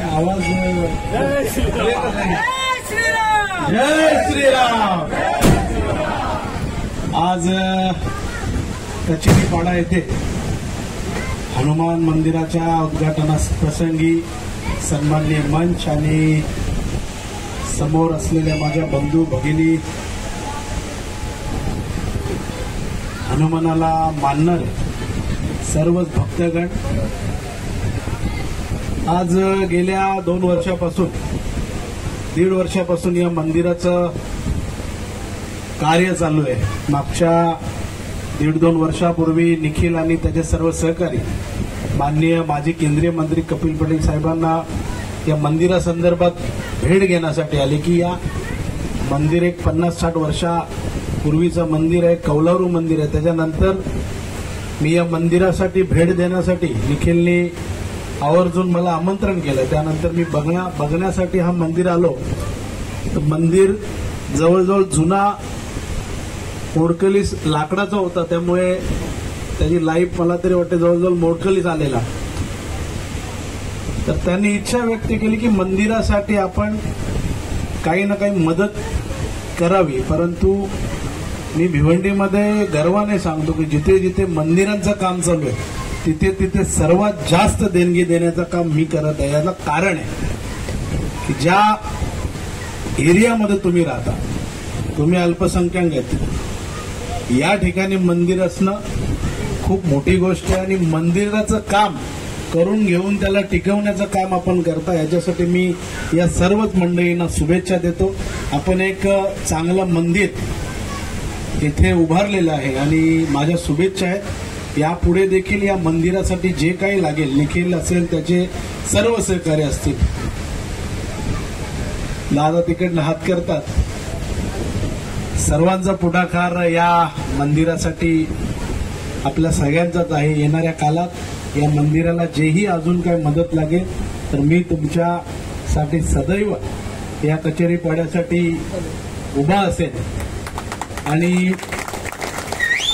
आवाज जय श्रीराम जय श्रीराम। आज कचेरीपाडा येथे हनुमान मंदिराच्या उद्घाटनास प्रसंगी सन्माननीय मंच आणि समोर असलेल्या माझ्या बंधू भगिनी, हनुमानाला मानणारे सर्वच भक्तगण, आज गेल्या 2 वर्षापासून 1.5 वर्षापासून या मंदिराचं कार्य चालू आहे। मागच्या 1.5-2 वर्षापूर्वी निखिल आणि त्याचे सर्व सहकारी माननीय माजी केंद्रीय मंत्री कपिल पटेल साहेबांना या मंदिरासंदर्भात भेट घेण्यासाठी आले की या मंदिर एक 50-60 वर्षापूर्वीचं मंदिर आहे, कौलारू मंदिर आहे। त्याच्यानंतर मी या मंदिरासाठी भेट देण्यासाठी निखिलने आवर्जून मला आमंत्रण केलं। त्यानंतर मी बघण्यासाठी हा मंदिर आलो तर मंदिर जवळजवळ जुना मोडकलीस लाकडाचा होता, त्यामुळे त्याची लाईफ मला तरी वाटते जवळजवळ मोडकलीस आलेला। तर त्यांनी इच्छा व्यक्त केली की मंदिरासाठी आपण काही ना काही मदत करावी। परंतु मी भिवंडीमध्ये गर्वाने सांगतो की जिथे जिथे मंदिरांचं काम चालू आहे तिथे तिथे सर्वात जास्त देणगी देण्याचं काम मी करत आहे। याचं कारण आहे की ज्या एरियामध्ये तुम्ही राहता, तुम्ही अल्पसंख्याक आहेत, या ठिकाणी मंदिर असणं खूप मोठी गोष्ट आहे आणि मंदिराचं काम करून घेऊन त्याला टिकवण्याचं काम आपण करता। याच्यासाठी मी या सर्वच मंडळींना शुभेच्छा देतो। आपण एक चांगलं मंदिर इथे उभारलेलं आहे आणि माझ्या शुभेच्छा आहेत। यापुढे देखील या मंदिरासाठी जे काही लागेल, निखिल असेल, त्याचे सर्व सहकारी असतील, दादा तिकडनं हात करतात, सर्वांचा पुढाकार या मंदिरासाठी आपल्या सगळ्यांचाच आहे। येणाऱ्या काळात या मंदिराला जेही अजून काही मदत लागेल तर मी तुमच्यासाठी सदैव या कचेरीपाड्यासाठी उभा असेल आणि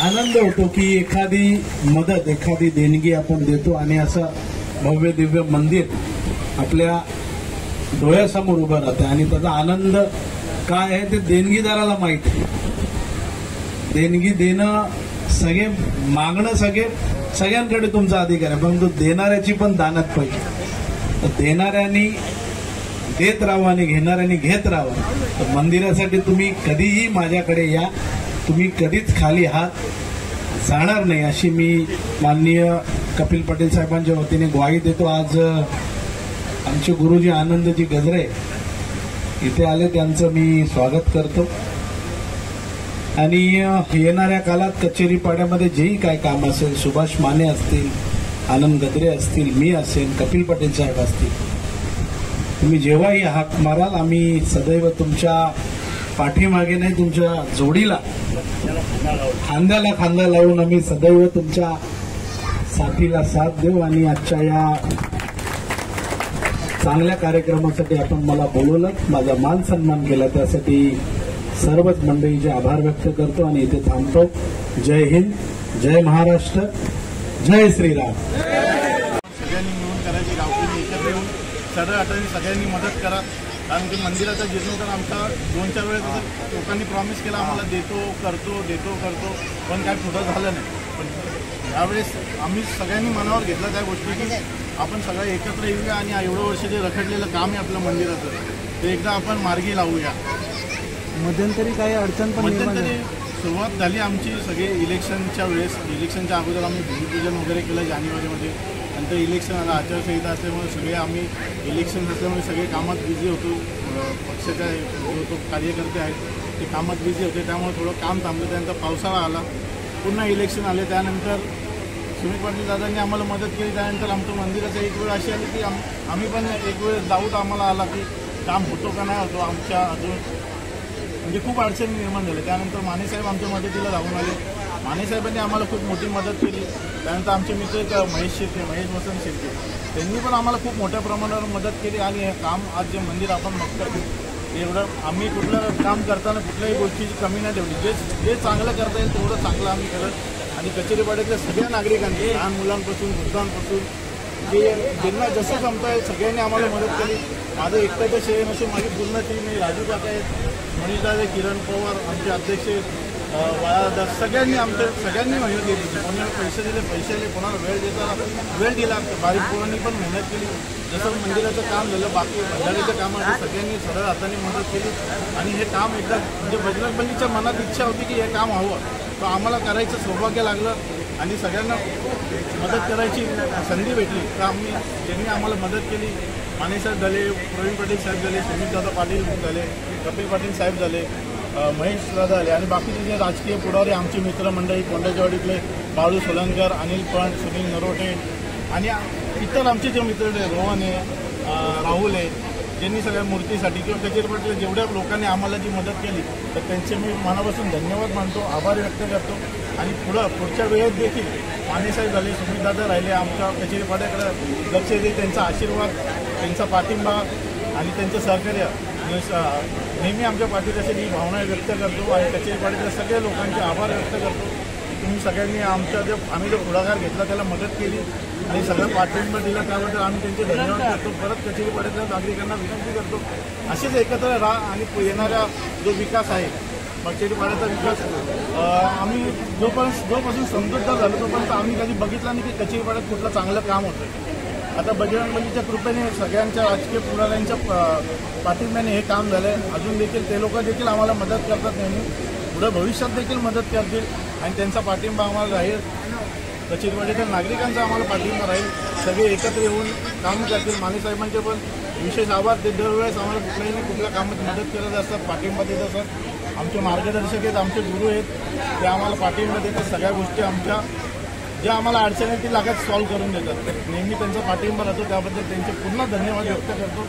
आनंद होतो की एखादी मदत, एखादी देणगी आपण देतो आणि असं भव्य दिव्य मंदिर आपल्या डोळ्यासमोर उभं राहतं आणि त्याचा आनंद काय आहे ते देणगीदाराला माहित आहे। देणगी देणं, सगळे मागणं, सगळ्यांकडे तुमचा अधिकार आहे, परंतु देणाऱ्याची पण दानत पाहिजे। तर देणाऱ्यांनी देत राहावं आणि घेणाऱ्यांनी घेत राहावं। तर मंदिरासाठी तुम्ही कधीही माझ्याकडे या, तुम्ही कधीच खाली हात जाणार नाही अशी मी माननीय कपिल पटेल साहेबांच्या वतीने ग्वाही देतो। आज आमचे गुरुजी आनंदजी गजरे इथे आले, त्यांचं मी स्वागत करतो आणि येणाऱ्या काळात कचेरीपाड्यामध्ये जेही काय काम असेल, सुभाष माने असतील, आनंद गजरे असतील, मी असेल, कपिल पटेल साहेब असतील, तुम्ही जेव्हाही हाक माराल आम्ही सदैव तुमच्या पाठीमागे नाही, तुमच्या जोडीला खांद्याला खांदा लावून आम्ही सदैव तुमच्या साथीला साथ देऊ। आणि आजच्या या चांगल्या कार्यक्रमासाठी आपण मला बोलवलं, माझा मान सन्मान केला, त्यासाठी सर्वच मंडळीचे आभार व्यक्त करतो आणि इथे थांबतो। जय हिंद, जय महाराष्ट्र, जय श्रीराम। सगळ्यांनी मिळून करायची, गावकरी एकत्र येऊन सगळं आठवणी सगळ्यांनी मदत करा। कारण की मंदिराचा जीर्णोद्धार आमचा 2-4 वेळेस लोकांनी प्रॉमिस केला आम्हाला देतो करतो, पण काय पुढं झालं नाही। पण यावेळेस आम्ही सगळ्यांनी मनावर घेतला त्या गोष्टी की आपण सगळे एकत्र येऊया आणि एवढं वर्ष जे रखडलेलं काम आहे आपलं मंदिराचं ते एकदा आपण मार्गी लावूया। मध्यंतरी काही अडचण पण सुरुवात झाली आमची सगळे इलेक्शनच्या वेळेस, इलेक्शनच्या अगोदर आम्ही भूमिपूजन वगैरे केलं जानेवारीमध्ये। नंतर इलेक्शन आला, आचारसंहिता असल्यामुळे सगळे आम्ही इलेक्शन असल्यामुळे सगळे कामात बिझी होतो, पक्षाच्या जो कार्यकर्ते आहेत ते कामात बिझी होते, त्यामुळे थोडं काम थांबलं। त्यानंतर पावसाळा आला, पुन्हा इलेक्शन आले, त्यानंतर सुमित पाटील दादांनी आम्हाला मदत केली। त्यानंतर आमचं मंदिराचं एक वेळ अशी आली की आम्ही पण एक वेळ डाऊट आम्हाला आला की काम होतो का नाही होतो, आमच्या अजून म्हणजे खूप अडचणी निर्माण झाल्या। त्यानंतर मानेसाहेब आमच्या मदतीला धावून आले, मानेसाहेबांनी आम्हाला खूप मोठी मदत केली। त्यानंतर आमचे मित्र महेश वसंत शेट्टी, त्यांनी पण आम्हाला खूप मोठ्या प्रमाणावर मदत केली आणि हे काम आज जे मंदिर आपण बघतो एवढं आम्ही कुठलं काम करताना कुठल्याही गोष्टीची कमी नाही ठेवली। जे चांगलं करता येईल तेवढं चांगलं आम्ही करत आणि कचेरीपाड्यातल्या सगळ्या नागरिकांनी, लहान मुलांपासून वृद्धांपासून ज्यांना जसं जमतंय सगळ्यांनी आम्हाला मदत केली. माझं एकट्याचं श्रेय नसून माझी पूर्ण टीम आहे. राजू काका आहेत, मनीषदादा, किरण पवार, आमचे अध्यक्ष वाळादादा, सगळ्यांनी मेहनत केली. कोणाला पैसे दिले, कोणाला वेळ दिला. बारीक पोरांनी पण मेहनत केली. जसं मंदिराचं काम झालं, बाकी भंडारीचं काम आहे, सगळ्यांनी सरळ हाताने मदत केली. आणि हे काम एकदा म्हणजे बजरंगबलीच्या मनात इच्छा होती की हे काम हवं, तर आम्हाला करायचं सौभाग्य लागलं आणि सगळ्यांना मदत करायची संधी भेटली. तर ज्यांनी आम्हाला मदत केली, मानेसाहेब झाले, प्रवीण पाटील साहेब झाले, सुमितदादा पाटील झाले, कपिल पाटील साहेब झाले, महेश दादा झाले आणि बाकीचे जे राजकीय पुढारी आमची मित्रमंडळी कोंडाचेवाडीतले बाळू सोलनकर, अनिल पण, सुनील नरोटे आणि इतर आमचे जे मित्र रोहन आहे, राहुल आहे, ज्यांनी सगळ्या मूर्तीसाठी किंवा कचेरीपट्टीला जेवढ्या लोकांनी आम्हाला जी मदत केली तर त्यांचे मी मनापासून धन्यवाद मानतो, आभार व्यक्त करतो. आणि पुढच्या वेळेत देखील मानेसाहेब झाले, सुमितदादा राहिले, आमच्या कचेरीपाड्याकडे लक्ष दे, त्यांचा आशीर्वाद, त्यांचा पाठिंबा आणि त्यांचं सहकार्य नेहमी आमच्या पाठीत असेल ही भावना व्यक्त करतो. आणि कचेरीपाड्यातल्या सगळ्या लोकांचे आभार व्यक्त करतो. तुम्ही सगळ्यांनी आम्ही जो पुढाकार घेतला त्याला मदत केली आणि सगळं पाठिंबा दिला, त्याबद्दल आम्ही त्यांचे धन्यवाद करतो. परत कचेरीपाड्यातल्या नागरिकांना विनंती करतो, असेच एकत्र राहा आणि येणारा जो विकास आहे कचेरीपाड्याचा विकास आम्ही जोपासून समजूतदार झालो तोपर्यंत आम्ही कधी बघितला नाही की कचेरीपाड्यात कुठलं चांगलं काम होतं. आता बजरंगबलीच्या कृपेने सगळ्यांच्या राजकीय पुढाऱ्यांच्या पाठिंब्याने हे काम झालं आहे. अजून देखील ते लोक देखील आम्हाला मदत करतात, नेहमी पुढे भविष्यात देखील मदत करतील आणि त्यांचा पाठिंबा आम्हाला राहील. कचेरीपाड्याच्या नागरिकांचा आम्हाला पाठिंबा राहील. सगळे एकत्र येऊन काम करतील. मानेसाहेबांचे पण विशेष आभार. ते दरवेळेस आम्हाला कुठल्या कामात मदत करत असतात, पाठिंबा देत असतात. आमचे मार्गदर्शक आहेत, आमचे गुरु आहेत, ते आम्हाला पाठिंबा देतात. सगळ्या गोष्टी आमच्या ज्या आम्हाला अडचणी ती लागत सॉल्व्ह करून देतात. नेहमी त्यांचा पाठिंबा राहतो, त्याबद्दल त्यांचे पुन्हा धन्यवाद व्यक्त करतो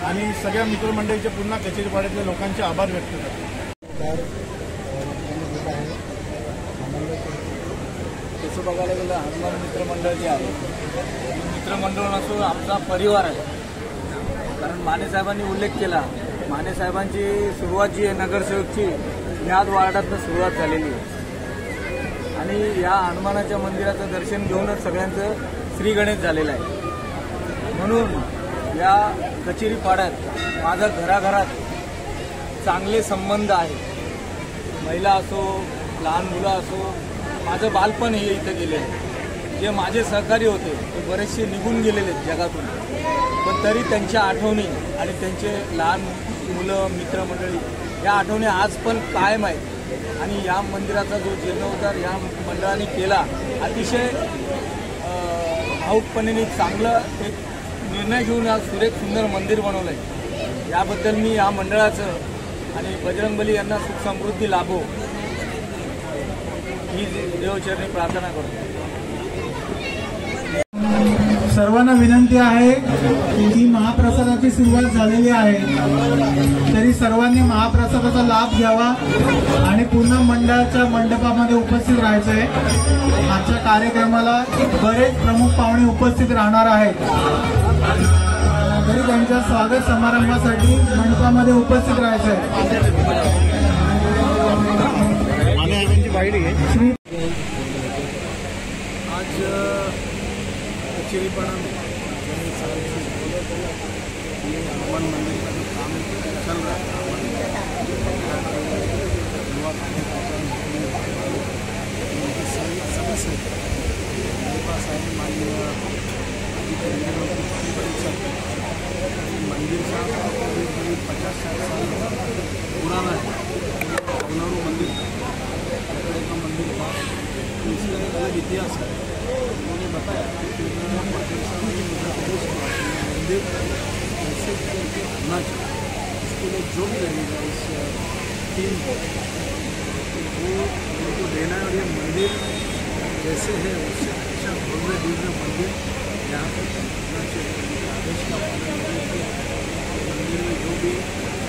आणि सगळ्या मित्रमंडळीचे पुन्हा कचेरीपाड्यातल्या लोकांचे आभार व्यक्त करतो. तसं बघायला गेलं हनुमान मित्रमंडळ जे आहे मित्रमंडळ नसून आमचा परिवार आहे. कारण मानेसाहेबांनी उल्लेख केला, मानेसाहेबांची सुरुवात जी आहे नगरसेवकची याच वार्डातनं सुरुवात झालेली आहे आणि या हनुमानाच्या मंदिराचं दर्शन घेऊनच सगळ्यांचं श्री गणेश झालेलं आहे. म्हणून या कचेरीपाड्यात माझा घराघरात चांगले संबंध आहे. महिला असो, लहान मुलं असो, माझं बालपण हे इथं गेलेलं आहे. जे माझे सहकारी होते ते बरेचसे निघून गेलेले आहेत जगातून, पण तरी त्यांच्या आठवणी आणि त्यांचे लहान मुलं, मित्रमंडळी या आठवणी आज पण कायम आहेत. आणि या मंदिराचा जो जीर्णोद्धार या मंडळाने केला, अतिशय भावुकपणे चांगलं एक निर्णय घेऊन आज सुरेख सुंदर मंदिर बनवलं आहे. याबद्दल मी या मंडळाचं आणि बजरंगबली यांना सुख समृद्धी लाभो ही देवचरणी प्रार्थना करतो. सर्वांना विनंती आहे की महाप्रसादाची सुरुवात झालेली आहे, तरी सर्वांनी महाप्रसादाचा लाभ घ्यावा आणि पुन्हा मंडळाच्या मंडपामध्ये उपस्थित राहायचं आहे. आजच्या कार्यक्रमाला बरेच प्रमुख पाहुणे उपस्थित राहणार आहेत, तरी त्यांच्या स्वागत समारंभासाठी मंडपामध्ये उपस्थित राहायचं आहे. आज कचेरीपाड़ा में हनुमान मंदिर का जो काम चल रहा है, उनके सभी सदस्य मेरे पास आए. माननीय मंदिर का करीब 50-60 साल पुराना है. पुनरू मंदिर का मंदिर था, इसका एक अलग इतिहास है. उन्होंने बताया कि मध्य प्रदेश में मंदिर कैसे करके होना चाहिए, इसके लिए जो भी लगेगा इस टीम को वो उनको देना है. और ये मंदिर जैसे है उससे अच्छा भव्य दिव्य मंदिर यहाँ पर होना चाहिए. आदेश का पालन करके मंदिर में जो भी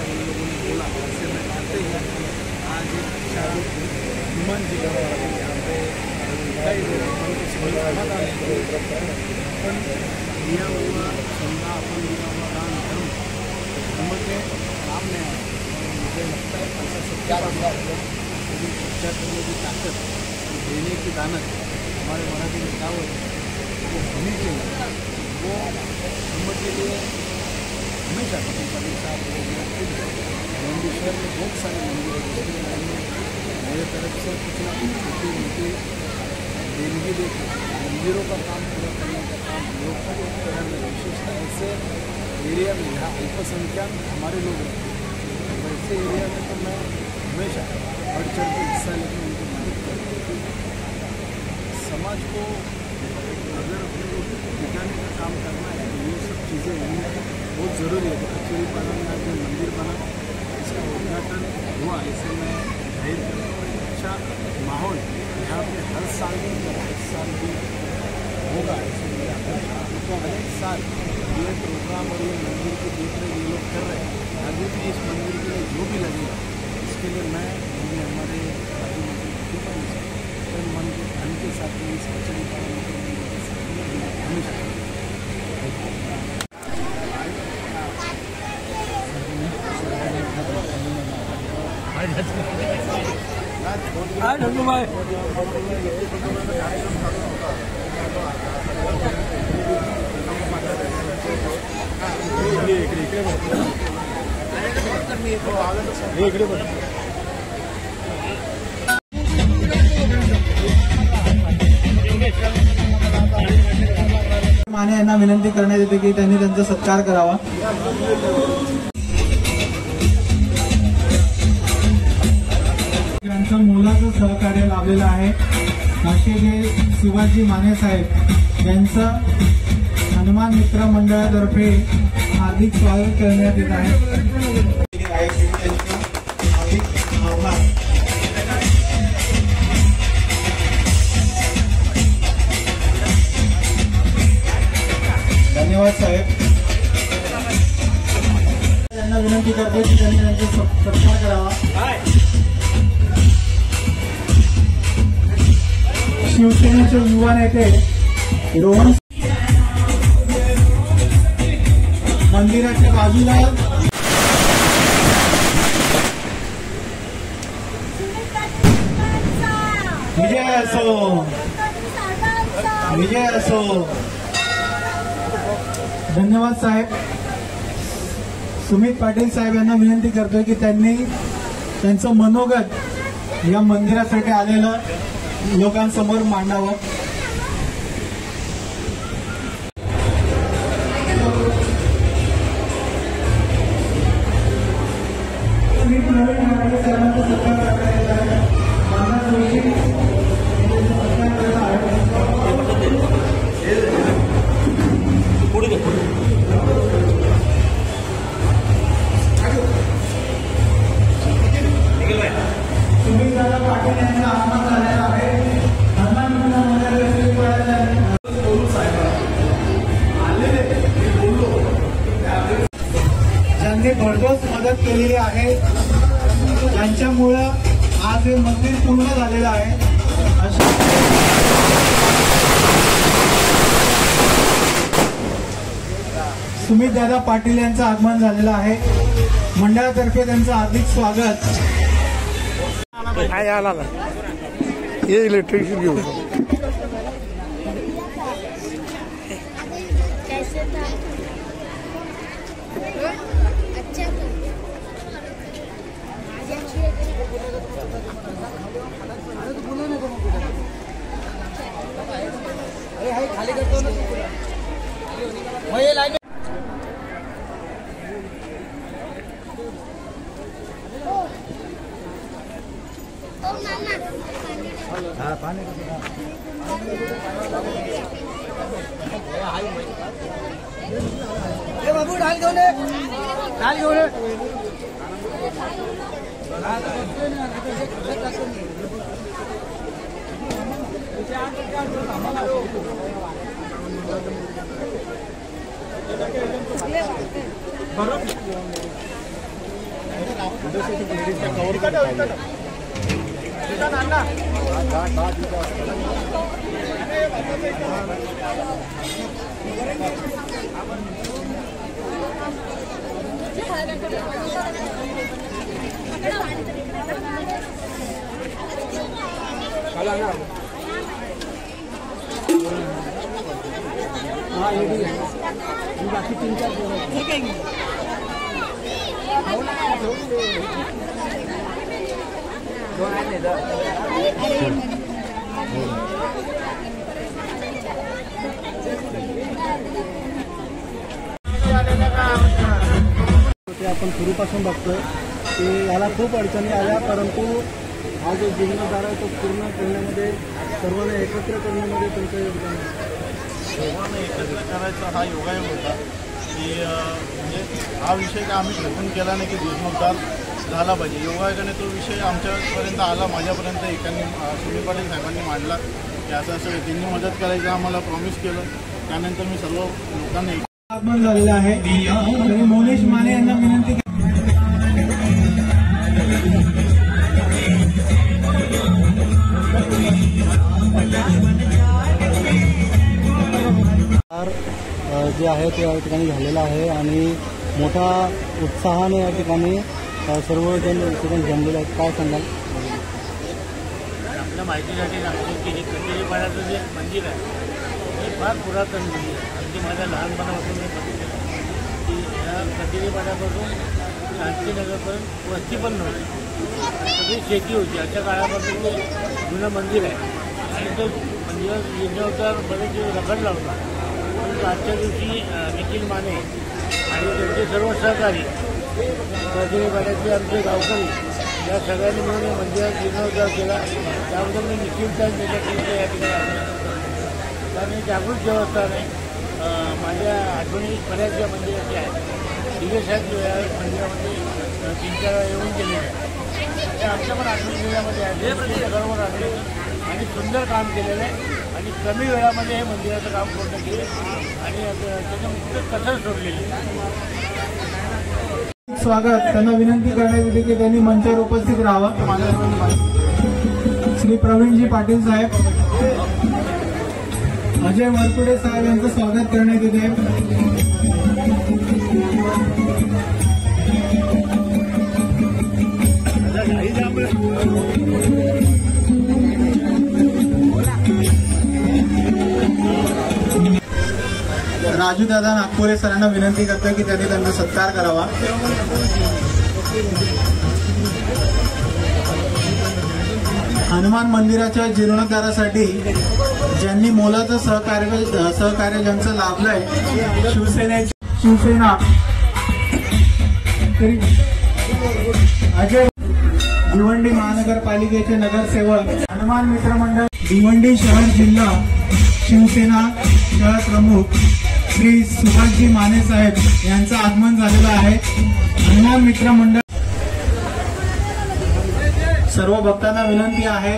उन लोगों ने बोला वैसे मैं आते हैं. आज एक शादी हनुमान जी का यहाँ पे दिखाई दे रहा है कि सभी पण दिया हुआ समझा अपन दिया हुआ दान धर्म के काम में आया. मुझे लगता है ऐसा सबके पास यदि चर्चा करने की ताकत, देने की दानत हमारे मराठी में कहावत वो होनी चाहिए. वो हिम्मत के लिए हमेशा शहर में बहुत सारे मंदिर हैं जिसके लिए मेरे तरफ से कुछ ना कुछ छोटी मोटी देनगी देकर मंदिरों का काम पूरा करने का काम लोग शहर में विशेषता ऐसे एरिया में जहाँ अल्पसंख्यक हमारे लोग रहते हैं, वैसे एरिया में तो मैं हमेशा बढ़ चढ़ के हिस्सा लेकर उनकी मदद करती हूँ। समाज को अगर अपने को दिखाने का काम करना है तो ये सब चीज़ें होनी बहुत ज़रूरी है। कचेरी पालन में जो मंदिर बना इसका उद्घाटन हुआ, इसे मैं जाहिर करता हूँ। अच्छा माहौल यहाँ पे हर साल भी होगा, इसलिए हर एक साल ये प्रोग्राम और ये मंदिर की देख रहे ये लोग कर रहे हैं। आगे भी इस मंदिर के लिए जो भी लगेगा इसके लिए मैं हमारे मन के धन के साथ में इस कचेरी पालन के मंदिर के साथ में हमेशा माने यांना विनंती करण्यात येते की त्यांनी त्यांचा सत्कार करावा। यांचं मोलाचं सहकार्य लाभलेलं आहे। असे जे शिवाजी माने साहेब यांचं हनुमान मित्र मंडळातर्फे हार्दिक स्वागत करण्यात येत आहे। धन्यवाद साहेब। यांना विनंती करतो की त्यांनी त्यांचा सत्कार करावा। शिवसेनेचे युवा नेते रोहन मंदिराच्या बाजूला विजय असो, विजय असो। धन्यवाद साहेब। सुमित पाटील साहेब यांना विनंती करतोय की त्यांनी त्यांचं मनोगत या मंदिरासाठी आलेलं लोकांसमोर मांडावं। ज्यांनी भरघोस मदत केलेली आहे, त्यांच्यामुळं आज हे मंदिर पूर्ण झालेलं आहे। सुमित दादा पाटील यांचं आगमन झालेलं आहे। मंडळातर्फे त्यांचं हार्दिक स्वागत। ये इलेक्ट्रिशियन घेऊ खाली करतो ना बाबू ढाल घेऊन ढाल घेऊन ते आपण पूर्वीपासून बघतोय की याला खूप अडचणी आल्या, परंतु हा जो जीर्णोद्धार आहे तो पूर्ण करण्यामध्ये सर्वांना एकत्र करण्यामध्ये तुमचं योगदान आहे. सर्वांना एकत्र करायचा हा योगायोग होता की म्हणजे हा विषय का आम्ही ठरवून केला नाही की जीर्णोद्धार झाला पाहिजे. योगायोगाने तो विषय आमच्यापर्यंत आला, माझ्यापर्यंत एकाने सुनील पाटील साहेबांनी मांडला की असं त्यांनी मदत करायचं आम्हाला प्रॉमिस केलं. त्यानंतर मी सर्व लोकांना आगमन झालेलं आहे. तरी मोनेश माने यांना विनंती जे आहे ते या ठिकाणी झालेलं आहे आणि मोठ्या उत्साहाने या ठिकाणी सर्वजण ठिकाणी जमलेले आहेत. काय सांगाल? आपल्या माहितीसाठी सांगतो की हे कचेरीपाड्याचं जे मंदिर आहे हे फार पुरातन मंदिर आहे. अगदी माझ्या लहानपणापासून मी बघितलं की या कचेरीपाड्यापासून शांतीनगरपर्यंत वस्ती पण नव्हती, सगळी शेती होती. अशा काळापासून ते जुनं मंदिर आहे आणि तो मंदिरात जीर्णोद्धार बरेच रखडला होता. परंतु आजच्या दिवशी निखिल माने आणि त्यांचे सर्व सहकारी कचेरीपाड्यातले आमचे गावकरी या सगळ्यांनी मिळून या मंदिरात जीर्णोद्धार केला. त्याबद्दल मी निखिलचा त्याच्या टीमच्या या ठिकाणी अभिनंदन करतो. कारण जागृत देवस्थान आहे. माझ्या आठवणी बऱ्याच ज्या मंदिराच्या आहेत दिवेसाहेब जो या मंदिरामध्ये 3-4 वेळा येऊन गेलेले आहेत. त्या आमच्या पण आठवणी जिल्ह्यामध्ये आहे. बरोबर आठवलं आणि सुंदर काम केलेलं आहे आणि कमी वेळामध्ये हे मंदिराचं काम पूर्ण केलं आणि त्याच्यामध्ये कसर सोडलेली आहे. स्वागत. त्यांना विनंती करण्यात येते की त्यांनी मंचावर उपस्थित राहावं. श्री प्रवीणजी पाटील साहेब, अजय वरपुडे साहेब यांचं स्वागत करण्यात येते. राजू दादा नागपुरे सरांना विनंती करतोय की त्यांनी त्यांचा सत्कार करावा. हनुमान मंदिराच्या जीर्णोद्धारासाठी ज्यांनी मोलाचं सहकार्य ज्यांचं लाभलंय शिवसेना अजय भिवंडी महानगरपालिकेचे नगरसेवक, हनुमान मित्र मंडळ भिवंडी शहर जिल्हा शिवसेना शहर प्रमुख श्री सुभाषजी माने साहेब यांचं आगमन झालेलं आहे. हनुमान मित्र मंडळ सर्व भक्तांना विनंती आहे,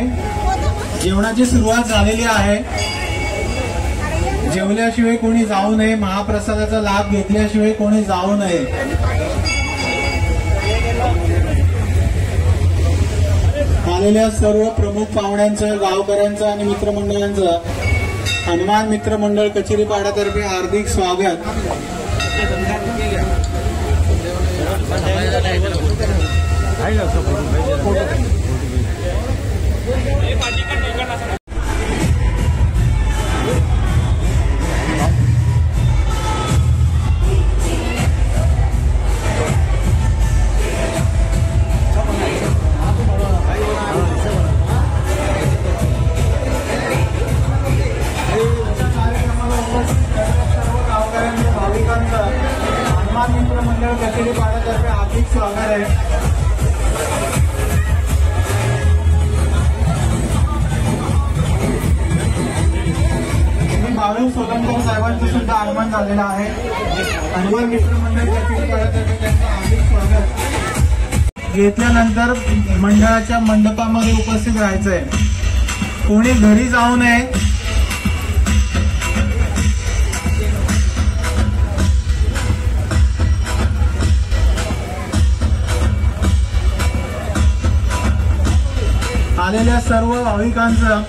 जेवणाची सुरुवात झालेली आहे. जेवल्याशिवाय कोणी जाऊ नये, महाप्रसादाचा लाभ घेतल्याशिवाय कोणी जाऊ नये. आलेल्या सर्व प्रमुख पाहुण्यांचं, गावकऱ्यांचं आणि मित्रमंडळांचं हनुमान मित्र मंडळ कचेरीपाड्यातर्फे हार्दिक स्वागत. हनुमान मित्र मंडळ कचेरीपाड्यातर्फे हार्दिक स्वागत आहे. बाळू सोलंकर साहेबांचं सुद्धा आगमन झालेलं आहे. हनुमान मित्र मंडळ कचेरीपाड्यातर्फे त्यांचं हार्दिक स्वागत. घेतल्यानंतर मंडळाच्या मंडपामध्ये उपस्थित राहायचंय, कोणी घरी जाऊ नये. आलेल्या सर्व भाविकांचं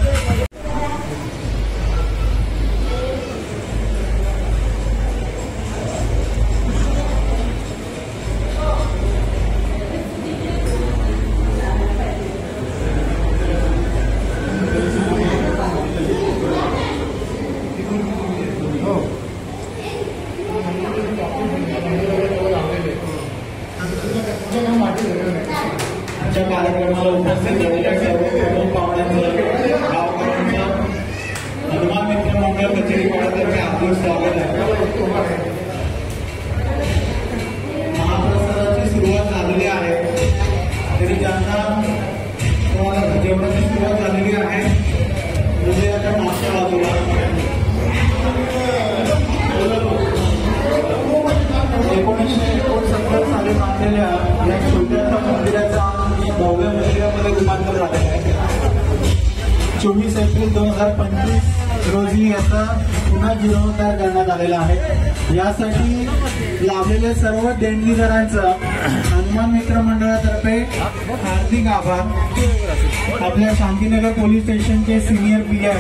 कार्यक्रमाला उपस्थित झालेल्या सर्व प्रमुख पाहुण्यांचं गावकऱ्यांचं हनुमान मित्र मंडळ कचेरी पाड्यातर्फे हार्दिक स्वागत आहे. महाप्रसादाची सुरुवात झालेली आहे, तरी ज्यांना तुम्हाला जेवणाची सुरुवात झालेली आहे हृदयाच्या मागच्या बाजूला 1969 साली बांधलेल्या या छोट्याशा मंदिराचा भव्य मंदिरामध्ये रूपांतर झालेलं आहे. 24 एप्रिल 2025 रोजी याचा पुन्हा जीर्णोद्धार करण्यात आलेला आहे. यासाठी लाभलेल्या सर्व देणगीदारांचा हनुमान मित्र मंडळातर्फे हार्दिक आभार. आपल्या शांतीनगर पोलीस स्टेशनचे सिनियर PI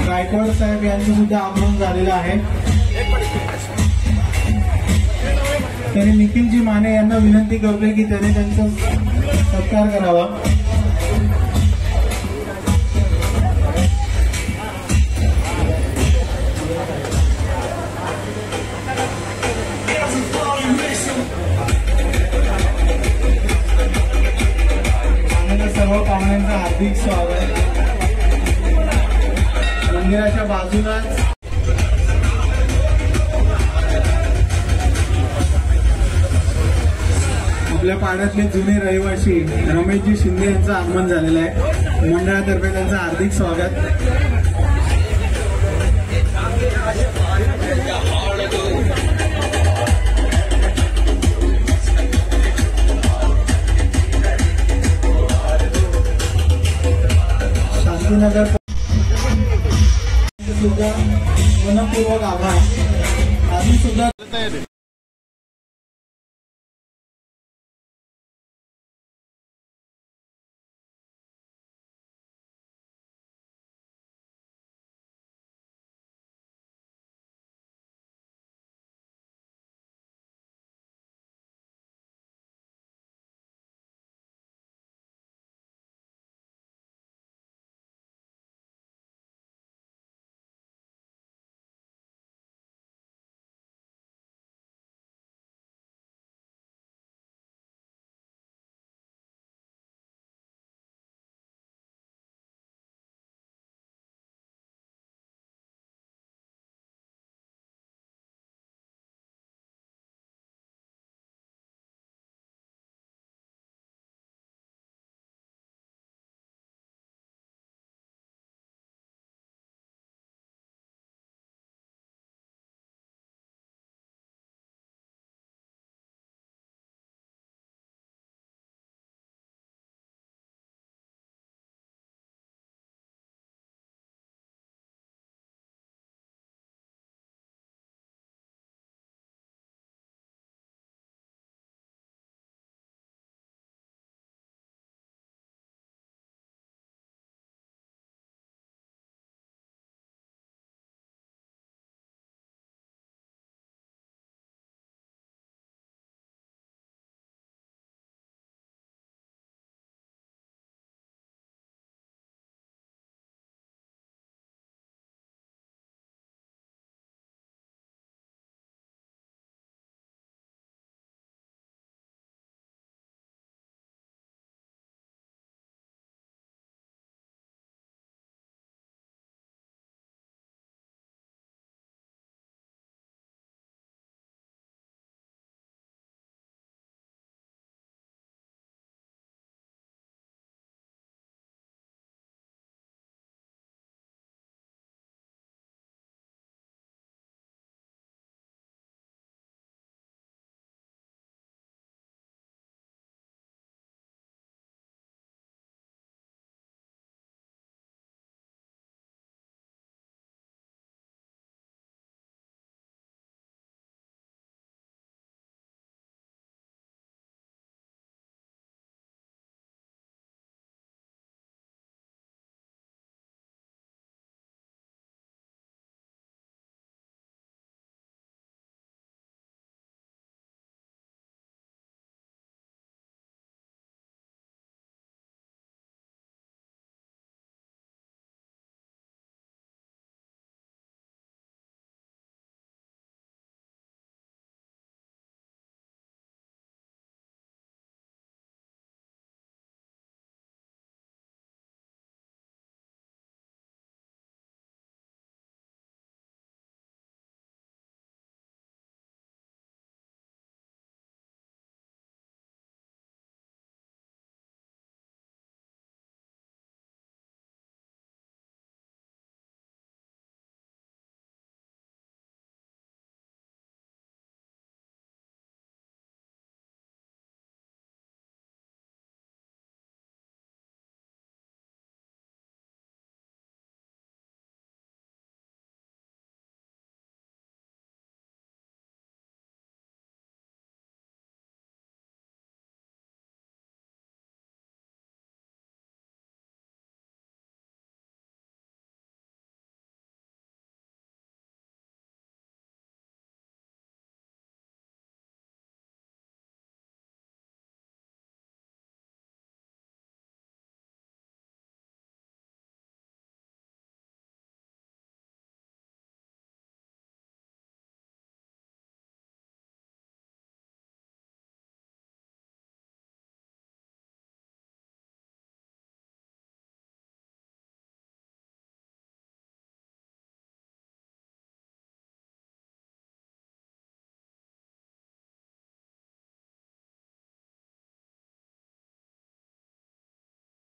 गायकवाड साहेब यांचं सुद्धा आगमन झालेलं आहे. तरी निखिलजी माने यांना विनंती करतोय की त्याने त्यांचा सत्कार करावा. सर्व पाहुण्यांचं हार्दिक स्वागत. मंदिराच्या बाजूलाच आपल्या पाड्यातले जुने रहिवासी रमेशजी शिंदे यांचं आगमन झालेलं आहे. मंडळातर्फे त्यांचं हार्दिक स्वागत. शांतीनगर सुद्धा मनपूर्वक आभार.